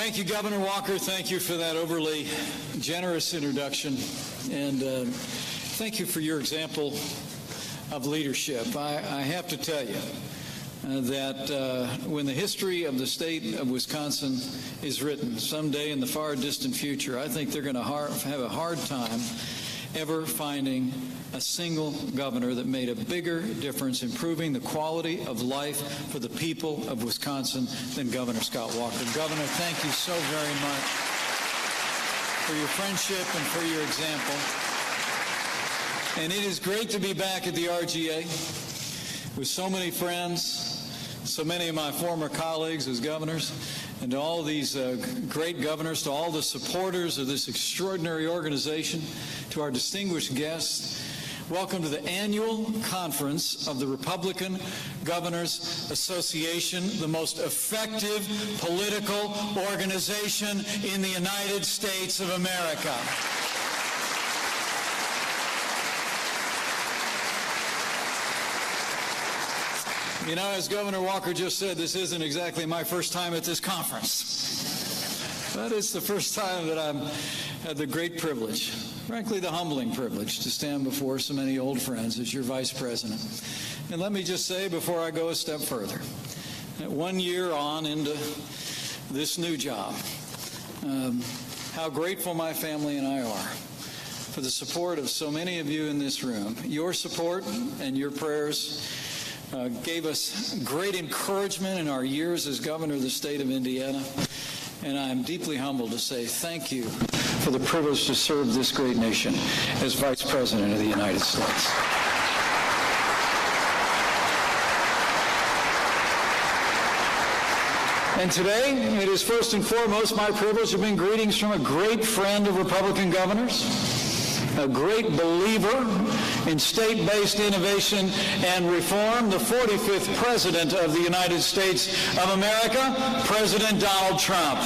Thank you, Governor Walker. Thank you for that overly generous introduction. And thank you for your example of leadership. I have to tell you that when the history of the state of Wisconsin is written someday in the far distant future, I think they're going to have a hard time ever finding a single governor that made a bigger difference improving the quality of life for the people of Wisconsin than Governor Scott Walker. Governor, thank you so very much for your friendship and for your example. And it is great to be back at the RGA with so many friends, so many of my former colleagues as governors, and to all these great governors, to all the supporters of this extraordinary organization, to our distinguished guests. Welcome to the annual conference of the Republican Governors Association, the most effective political organization in the United States of America. You know, as Governor Walker just said, this isn't exactly my first time at this conference. But it's the first time that I've had the great privilege, frankly the humbling privilege, to stand before so many old friends as your vice president. And let me just say before I go a step further, that 1 year on into this new job, how grateful my family and I are for the support of so many of you in this room. Your support and your prayers gave us great encouragement in our years as governor of the state of Indiana. And I'm deeply humbled to say thank you for the privilege to serve this great nation as Vice President of the United States. And today, it is first and foremost my privilege to bring greetings from a great friend of Republican governors, a great believer in state-based innovation and reform, the 45th President of the United States of America, President Donald Trump.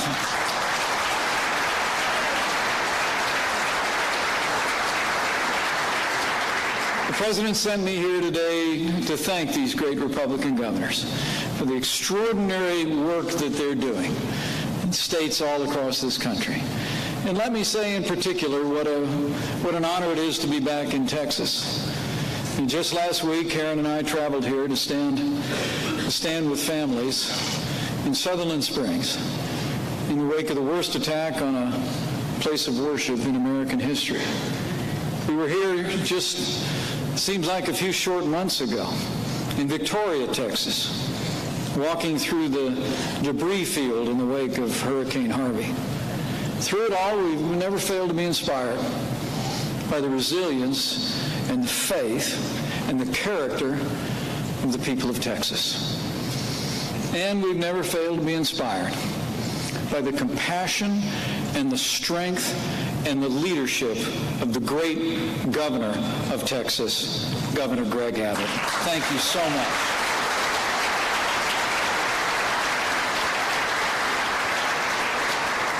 The President sent me here today to thank these great Republican governors for the extraordinary work that they're doing in states all across this country. And let me say in particular what an honor it is to be back in Texas. And just last week, Karen and I traveled here to stand with families in Sutherland Springs in the wake of the worst attack on a place of worship in American history. We were here just, seems like a few short months ago, in Victoria, Texas, walking through the debris field in the wake of Hurricane Harvey. Through it all, we've never failed to be inspired by the resilience and the faith and the character of the people of Texas. And we've never failed to be inspired by the compassion and the strength and the leadership of the great governor of Texas, Governor Greg Abbott. Thank you so much.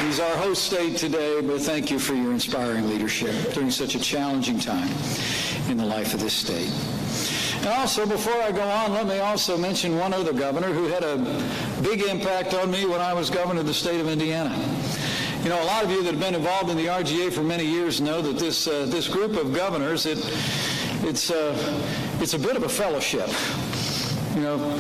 He's our host state today, but thank you for your inspiring leadership during such a challenging time in the life of this state. And also, before I go on, let me also mention one other governor who had a big impact on me when I was governor of the state of Indiana. You know, a lot of you that have been involved in the RGA for many years know that this group of governors, it's a bit of a fellowship. You know,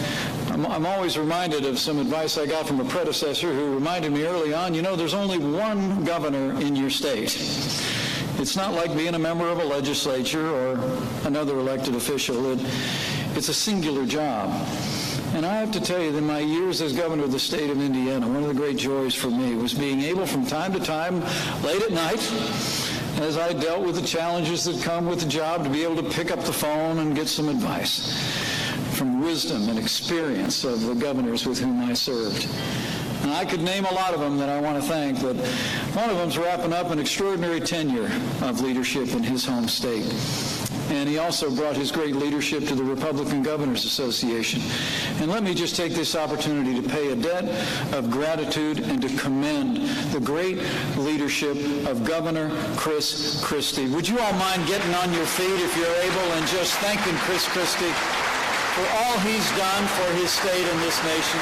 I'm always reminded of some advice I got from a predecessor who reminded me early on, you know, there's only one governor in your state. It's not like being a member of a legislature or another elected official. It's a singular job. And I have to tell you that in my years as governor of the state of Indiana, one of the great joys for me was being able from time to time, late at night, as I dealt with the challenges that come with the job, to be able to pick up the phone and get some advice from wisdom and experience of the governors with whom I served. And I could name a lot of them that I want to thank, but one of them's wrapping up an extraordinary tenure of leadership in his home state. And he also brought his great leadership to the Republican Governors Association. And let me just take this opportunity to pay a debt of gratitude and to commend the great leadership of Governor Chris Christie. Would you all mind getting on your feet if you're able and just thanking Chris Christie for all he's done for his state and this nation?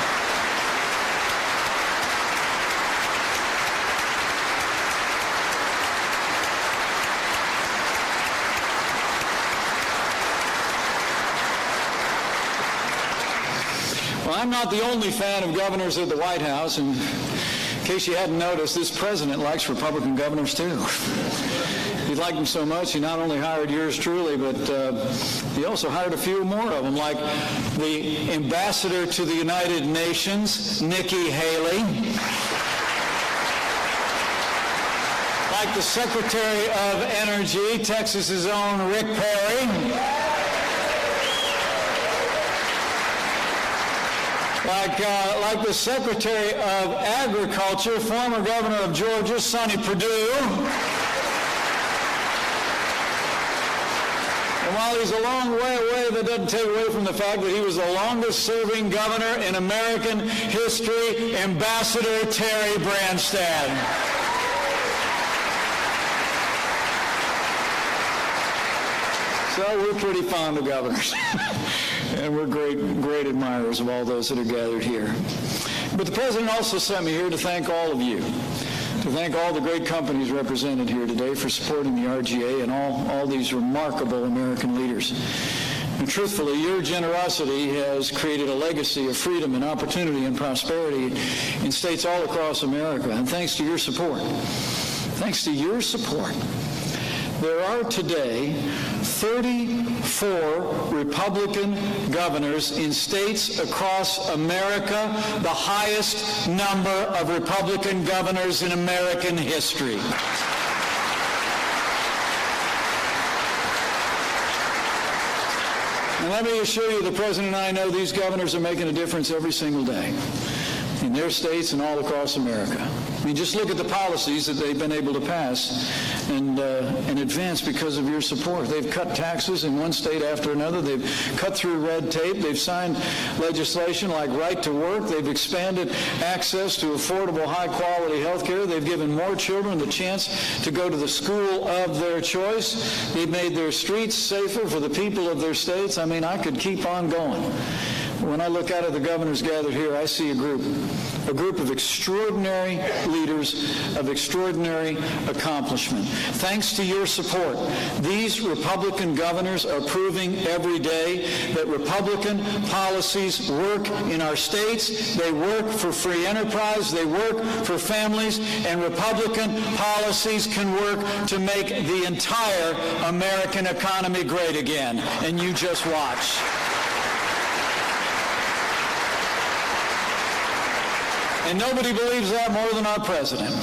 I'm not the only fan of governors at the White House, and in case you hadn't noticed, this president likes Republican governors too. He liked them so much, he not only hired yours truly, but he also hired a few more of them, like the ambassador to the United Nations, Nikki Haley, like the Secretary of Energy, Texas's own Rick Perry, like the Secretary of Agriculture, former Governor of Georgia, Sonny Perdue. And while he's a long way away, that doesn't take away from the fact that he was the longest-serving governor in American history, Ambassador Terry Branstad. So we're pretty fond of governors. And we're great admirers of all those that are gathered here. But the President also sent me here to thank all of you, to thank all the great companies represented here today for supporting the RGA and all these remarkable American leaders. And truthfully, your generosity has created a legacy of freedom and opportunity and prosperity in states all across America. And thanks to your support, there are today 34 Republican governors in states across America, the highest number of Republican governors in American history. And let me assure you, the President and I know these governors are making a difference every single day in their states and all across America. I mean, just look at the policies that they've been able to pass and advance because of your support. They've cut taxes in one state after another. They've cut through red tape. They've signed legislation like right to work. They've expanded access to affordable, high-quality health care. They've given more children the chance to go to the school of their choice. They've made their streets safer for the people of their states. I mean, I could keep on going. When I look out at the governors gathered here, I see a group of extraordinary leaders of extraordinary accomplishment. Thanks to your support, these Republican governors are proving every day that Republican policies work in our states. They work for free enterprise. They work for families. And Republican policies can work to make the entire American economy great again. And you just watch. And nobody believes that more than our president.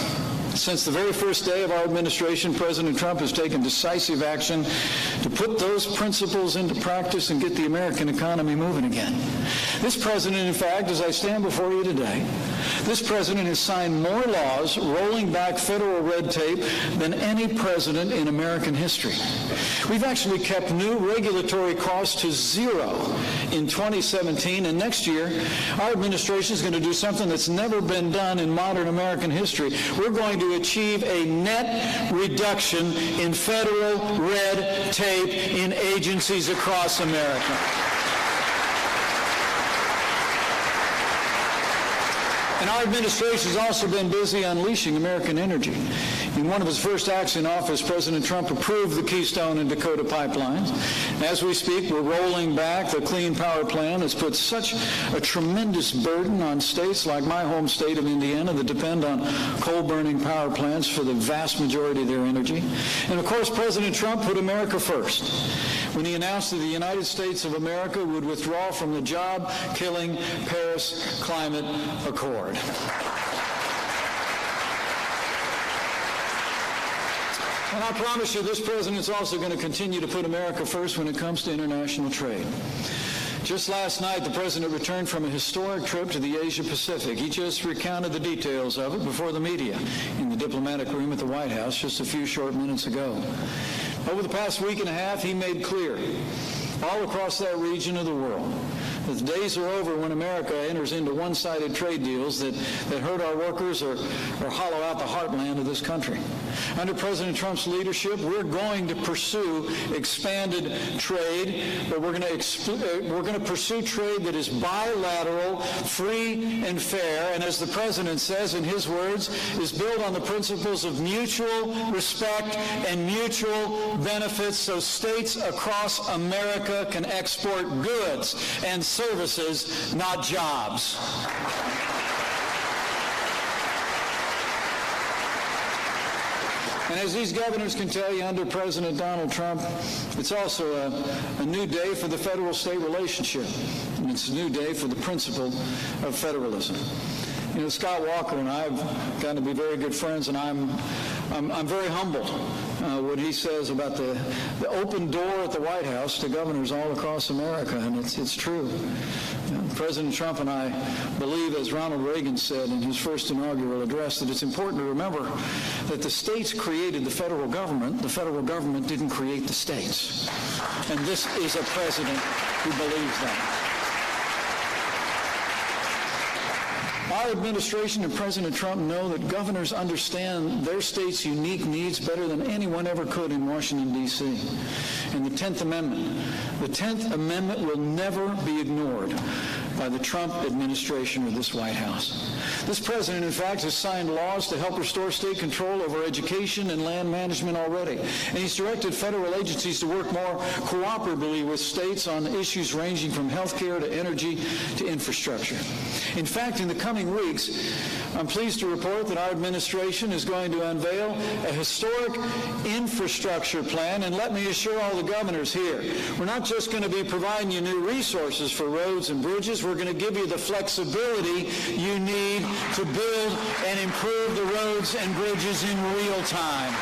Since the very first day of our administration, President Trump has taken decisive action to put those principles into practice and get the American economy moving again. This president, in fact, as I stand before you today, this president has signed more laws rolling back federal red tape than any president in American history. We've actually kept new regulatory costs to zero in 2017, and next year, our administration is going to do something that's never been done in modern American history. We're going to achieve a net reduction in federal red tape in agencies across America. And our administration has also been busy unleashing American energy. In one of his first acts in office, President Trump approved the Keystone and Dakota pipelines. As we speak, we're rolling back the Clean Power Plan that's put such a tremendous burden on states like my home state of Indiana that depend on coal-burning power plants for the vast majority of their energy. And of course, President Trump put America first when he announced that the United States of America would withdraw from the job-killing Paris Climate Accord. And I promise you, this president's also going to continue to put America first when it comes to international trade. Just last night, the president returned from a historic trip to the Asia Pacific. He just recounted the details of it before the media in the diplomatic room at the White House just a few short minutes ago. Over the past week and a half, he made clear all across that region of the world that the days are over when America enters into one-sided trade deals that hurt our workers or hollow out the heartland of this country. Under President Trump's leadership, we're going to pursue expanded trade, but we're going to pursue trade that is bilateral, free, and fair, and as the President says in his words, is built on the principles of mutual respect and mutual benefits so states across America can export goods and services, not jobs. And as these governors can tell you, under President Donald Trump, it's also a new day for the federal-state relationship. And it's a new day for the principle of federalism. You know, Scott Walker and I have gotten to be very good friends, and I'm very humbled what he says about the open door at the White House to governors all across America, and it's true. President Trump and I believe, as Ronald Reagan said in his first inaugural address, that it's important to remember that the states created the federal government. The federal government didn't create the states. And this is a president who believes that. Our administration and President Trump know that governors understand their state's unique needs better than anyone ever could in Washington, D.C. And the 10th Amendment will never be ignored by the Trump administration or this White House. This president, in fact, has signed laws to help restore state control over education and land management already. And he's directed federal agencies to work more cooperatively with states on issues ranging from health care to energy to infrastructure. In fact, in the coming weeks, I'm pleased to report that our administration is going to unveil a historic infrastructure plan. And let me assure all the governors here, we're not just going to be providing you new resources for roads and bridges. We're going to give you the flexibility you need to build and improve the roads and bridges in real time.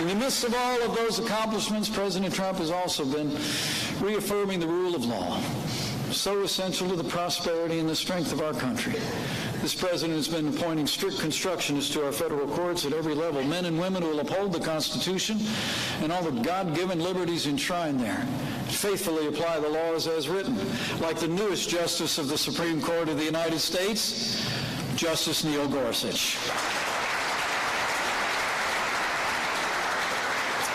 In the midst of all of those accomplishments, President Trump has also been reaffirming the rule of law, so essential to the prosperity and the strength of our country. This president has been appointing strict constructionists to our federal courts at every level, men and women who will uphold the Constitution and all the God-given liberties enshrined there, faithfully apply the laws as written, like the newest Justice of the Supreme Court of the United States, Justice Neil Gorsuch.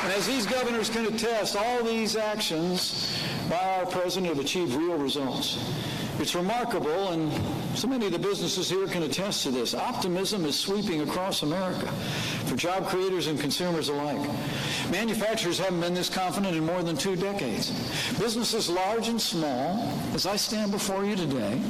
And as these governors can attest, all these actions by our president have achieved real results. It's remarkable, and so many of the businesses here can attest to this. Optimism is sweeping across America for job creators and consumers alike. Manufacturers haven't been this confident in more than 2 decades. Businesses large and small, as I stand before you today,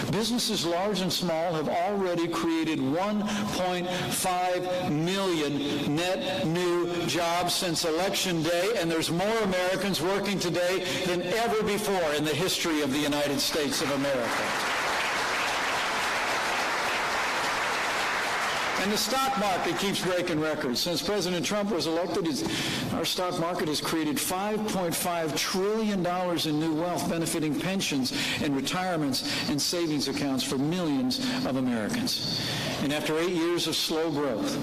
businesses large and small have already created 1.5 million net new jobs since Election Day, and there's more Americans working today than ever before in the history of the United States of America. And the stock market keeps breaking records. Since President Trump was elected, our stock market has created $5.5 trillion in new wealth, benefiting pensions and retirements and savings accounts for millions of Americans. And after 8 years of slow growth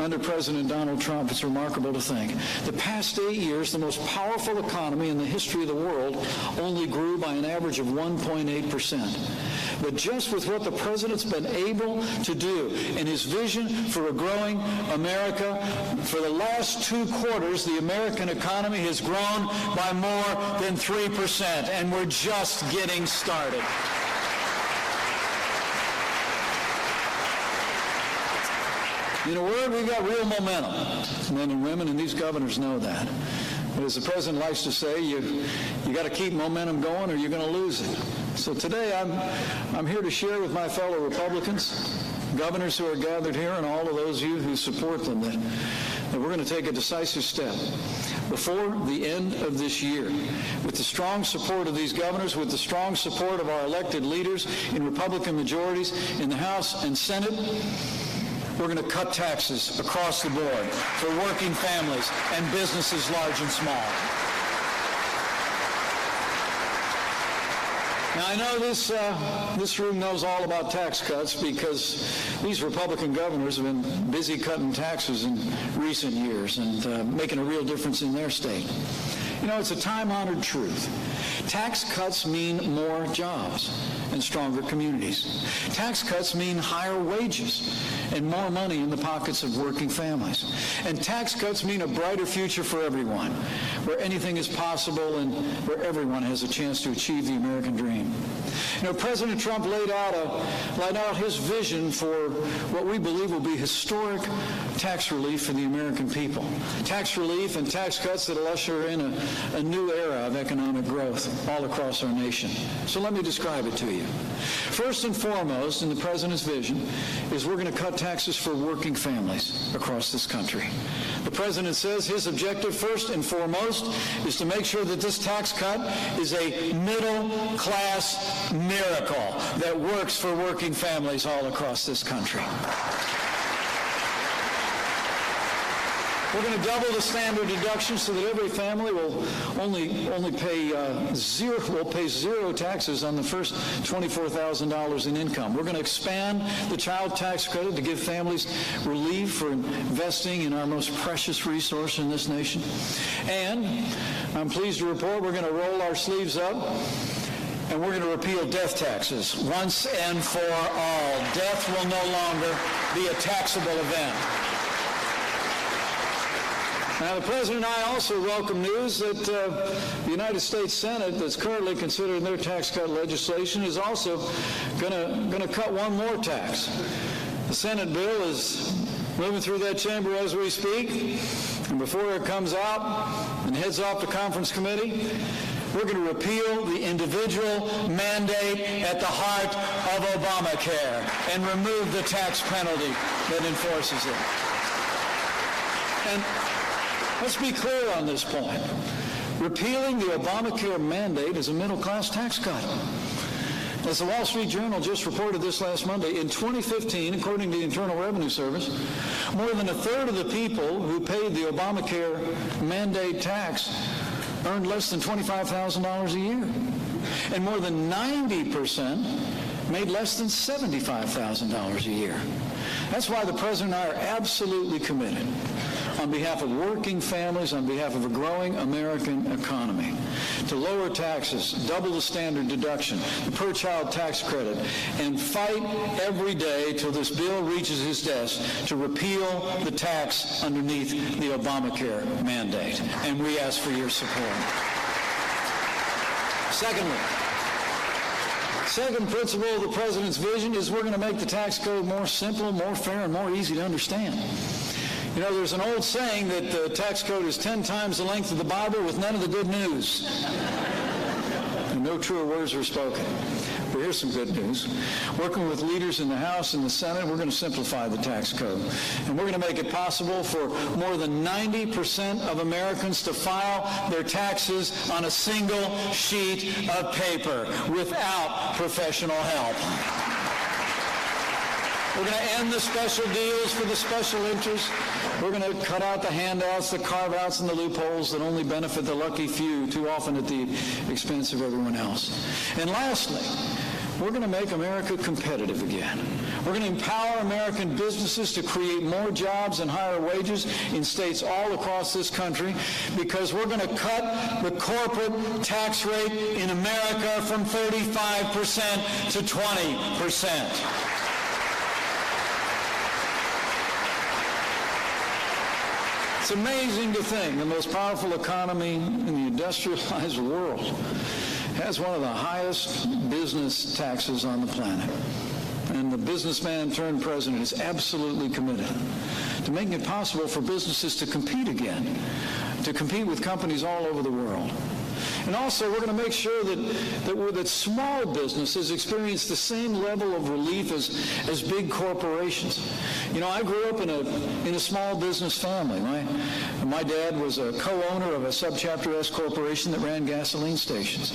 under President Donald Trump, it's remarkable to think, the past 8 years, the most powerful economy in the history of the world only grew by an average of 1.8%. But just with what the president's been able to do in his vision for a growing America, for the last 2 quarters, the American economy has grown by more than 3%, and we're just getting started. In a word, we've got real momentum, men and women, and these governors know that. But as the president likes to say, you got to keep momentum going or you're going to lose it. So today I'm here to share with my fellow Republicans, governors who are gathered here, and all of those of you who support them, that we're going to take a decisive step before the end of this year. With the strong support of these governors, with the strong support of our elected leaders in Republican majorities in the House and Senate, we're going to cut taxes across the board for working families and businesses large and small. Now, I know this room knows all about tax cuts because these Republican governors have been busy cutting taxes in recent years and making a real difference in their state. You know, it's a time-honored truth. Tax cuts mean more jobs and stronger communities. Tax cuts mean higher wages and more money in the pockets of working families. And tax cuts mean a brighter future for everyone, where anything is possible and where everyone has a chance to achieve the American dream. You know, President Trump laid out his vision for what we believe will be historic tax relief for the American people. Tax relief and tax cuts that will usher in a new era of economic growth all across our nation. So let me describe it to you. First and foremost in the President's vision is we're going to cut taxes for working families across this country. The President says his objective first and foremost is to make sure that this tax cut is a middle-class miracle that works for working families all across this country. We're going to double the standard deduction so that every family will only pay zero taxes on the first $24,000 in income. We're going to expand the child tax credit to give families relief for investing in our most precious resource in this nation. And I'm pleased to report we're going to roll our sleeves up and we're going to repeal death taxes once and for all. Death will no longer be a taxable event. Now, the President and I also welcome news that the United States Senate, that's currently considering their tax cut legislation, is also going to cut one more tax. The Senate bill is moving through that chamber as we speak, and before it comes out and heads off to conference committee, we're going to repeal the individual mandate at the heart of Obamacare and remove the tax penalty that enforces it. And let's be clear on this point. Repealing the Obamacare mandate is a middle-class tax cut. As the Wall Street Journal just reported this last Monday, in 2015, according to the Internal Revenue Service, more than a third of the people who paid the Obamacare mandate tax earned less than $25,000 a year. And more than 90% made less than $75,000 a year. That's why the President and I are absolutely committed, on behalf of working families, on behalf of a growing American economy, to lower taxes, double the standard deduction, the per-child tax credit, and fight every day till this bill reaches his desk to repeal the tax underneath the Obamacare mandate. And we ask for your support. Second principle of the President's vision is we're going to make the tax code more simple, more fair, and more easy to understand. You know, there's an old saying that the tax code is 10 times the length of the Bible with none of the good news. And no truer words were spoken. But here's some good news. Working with leaders in the House and the Senate, we're going to simplify the tax code. And we're going to make it possible for more than 90% of Americans to file their taxes on a single sheet of paper without professional help. We're going to end the special deals for the special interests. We're going to cut out the handouts, the carve-outs, and the loopholes that only benefit the lucky few, too often at the expense of everyone else. And lastly, we're going to make America competitive again. We're going to empower American businesses to create more jobs and higher wages in states all across this country, because we're going to cut the corporate tax rate in America from 35% to 20%. It's amazing to think the most powerful economy in the industrialized world has one of the highest business taxes on the planet. And the businessman turned president is absolutely committed to making it possible for businesses to compete again, to compete with companies all over the world. And also, we're going to make sure that small businesses experience the same level of relief as big corporations. You know, I grew up in a small business family. My dad was a co-owner of a subchapter S corporation that ran gasoline stations.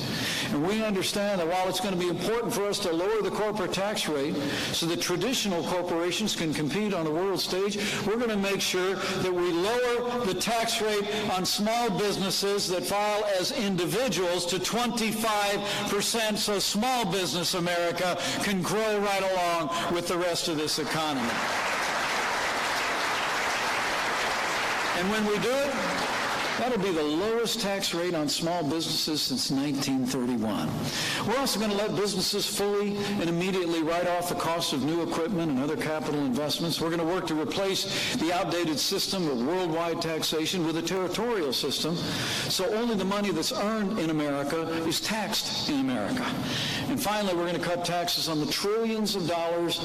And we understand that while it's going to be important for us to lower the corporate tax rate so that traditional corporations can compete on the world stage, we're going to make sure that we lower the tax rate on small businesses that file as individuals to 25%, so small business America can grow right along with the rest of this economy. And when we do it, That'll be the lowest tax rate on small businesses since 1931. We're also going to let businesses fully and immediately write off the cost of new equipment and other capital investments. We're going to work to replace the outdated system of worldwide taxation with a territorial system, so only the money that's earned in America is taxed in America. And finally, we're going to cut taxes on the trillions of dollars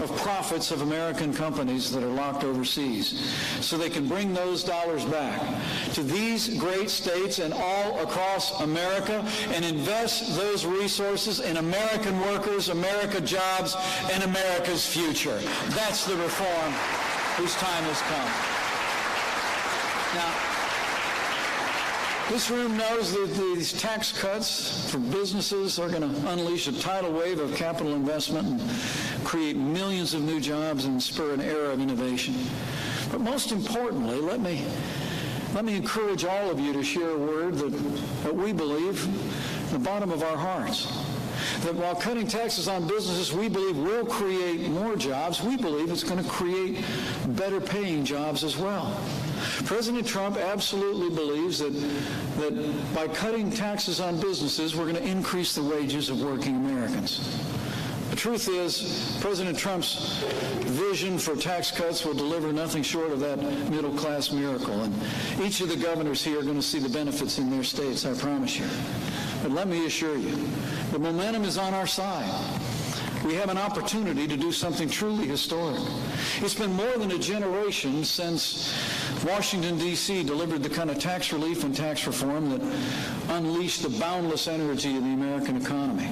of profits of American companies that are locked overseas, so they can bring those dollars back to these great states and all across America and invest those resources in American workers, American jobs, and America's future. That's the reform whose time has come. Now, this room knows that these tax cuts for businesses are going to unleash a tidal wave of capital investment and create millions of new jobs and spur an era of innovation. But most importantly, let me encourage all of you to share a word that we believe in the bottom of our hearts. That while cutting taxes on businesses we believe will create more jobs, we believe it's going to create better paying jobs as well. President Trump absolutely believes that by cutting taxes on businesses, we're going to increase the wages of working Americans. The truth is, President Trump's vision for tax cuts will deliver nothing short of that middle-class miracle. And each of the governors here are going to see the benefits in their states, I promise you. But let me assure you, the momentum is on our side. We have an opportunity to do something truly historic. It's been more than a generation since Washington, D.C. delivered the kind of tax relief and tax reform that unleashed the boundless energy of the American economy.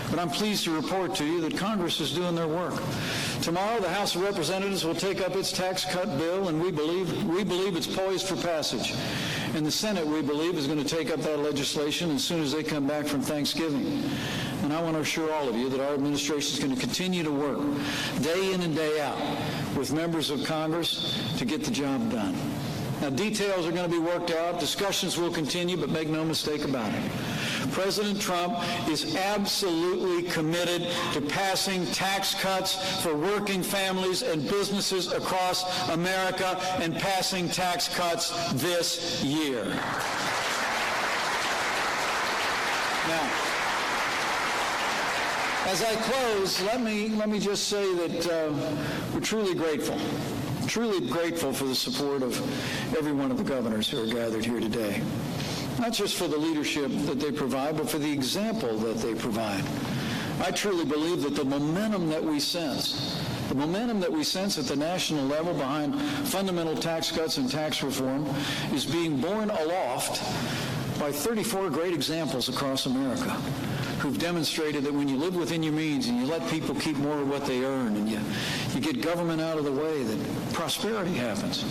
But I'm pleased to report to you that Congress is doing their work. Tomorrow, the House of Representatives will take up its tax cut bill, and we believe it's poised for passage. And the Senate, we believe, is going to take up that legislation as soon as they come back from Thanksgiving. And I want to assure all of you that our administration is going to continue to work day in and day out with members of Congress to get the job done. Now, details are going to be worked out. Discussions will continue, but make no mistake about it. President Trump is absolutely committed to passing tax cuts for working families and businesses across America and passing tax cuts this year. Now, as I close, let me just say that we're truly grateful for the support of every one of the governors who are gathered here today. Not just for the leadership that they provide, but for the example that they provide. I truly believe that the momentum that we sense at the national level behind fundamental tax cuts and tax reform is being borne aloft by 34 great examples across America who've demonstrated that when you live within your means and you let people keep more of what they earn and you get government out of the way, that prosperity happens.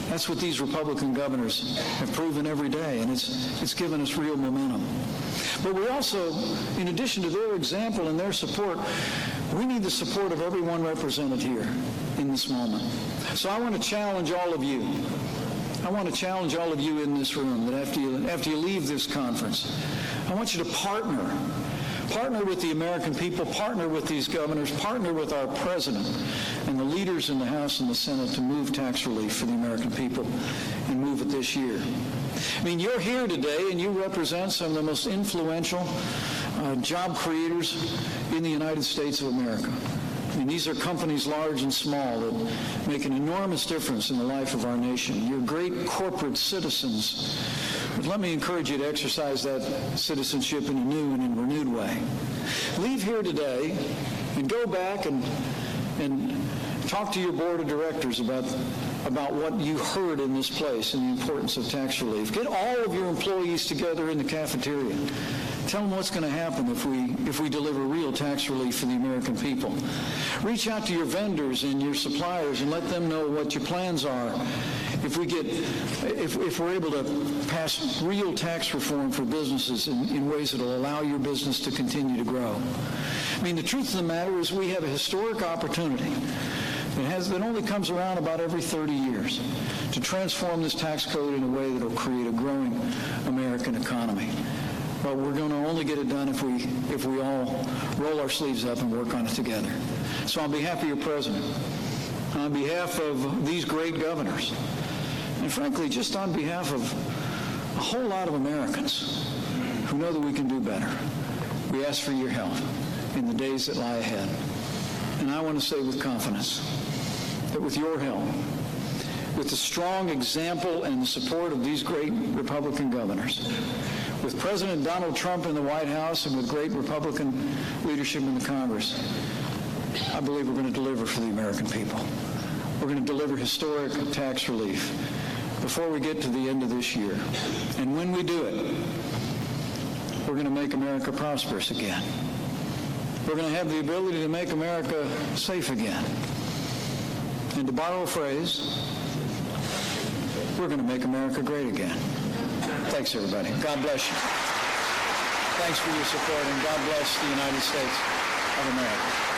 That's what these Republican governors have proven every day, and it's given us real momentum. But we also, in addition to their example and their support, we need the support of everyone represented here in this moment. So I want to challenge all of you. I want to challenge all of you in this room that after you leave this conference, I want you to partner with the American people, partner with these governors, partner with our president and the leaders in the House and the Senate to move tax relief for the American people and move it this year. I mean, you're here today and you represent some of the most influential job creators in the United States of America. I mean, these are companies large and small that make an enormous difference in the life of our nation. You're great corporate citizens. But let me encourage you to exercise that citizenship in a new and in a renewed way. Leave here today and go back and talk to your board of directors about what you heard in this place and the importance of tax relief. Get all of your employees together in the cafeteria. Tell them what's going to happen if we deliver real tax relief for the American people. Reach out to your vendors and your suppliers and let them know what your plans are. If we're able to pass real tax reform for businesses in ways that will allow your business to continue to grow. I mean, the truth of the matter is we have a historic opportunity that only comes around about every 30 years to transform this tax code in a way that will create a growing American economy. But we're going to only get it done if we all roll our sleeves up and work on it together. So on behalf of your president, on behalf of these great governors, and frankly, just on behalf of a whole lot of Americans who know that we can do better. We ask for your help in the days that lie ahead. And I want to say with confidence that with your help, with the strong example and the support of these great Republican governors, with President Donald Trump in the White House and with great Republican leadership in the Congress, I believe we're going to deliver for the American people. We're going to deliver historic tax relief before we get to the end of this year. And when we do it, we're going to make America prosperous again. We're going to have the ability to make America safe again. And to borrow a phrase, we're going to make America great again. Thanks, everybody. God bless you. Thanks for your support, and God bless the United States of America.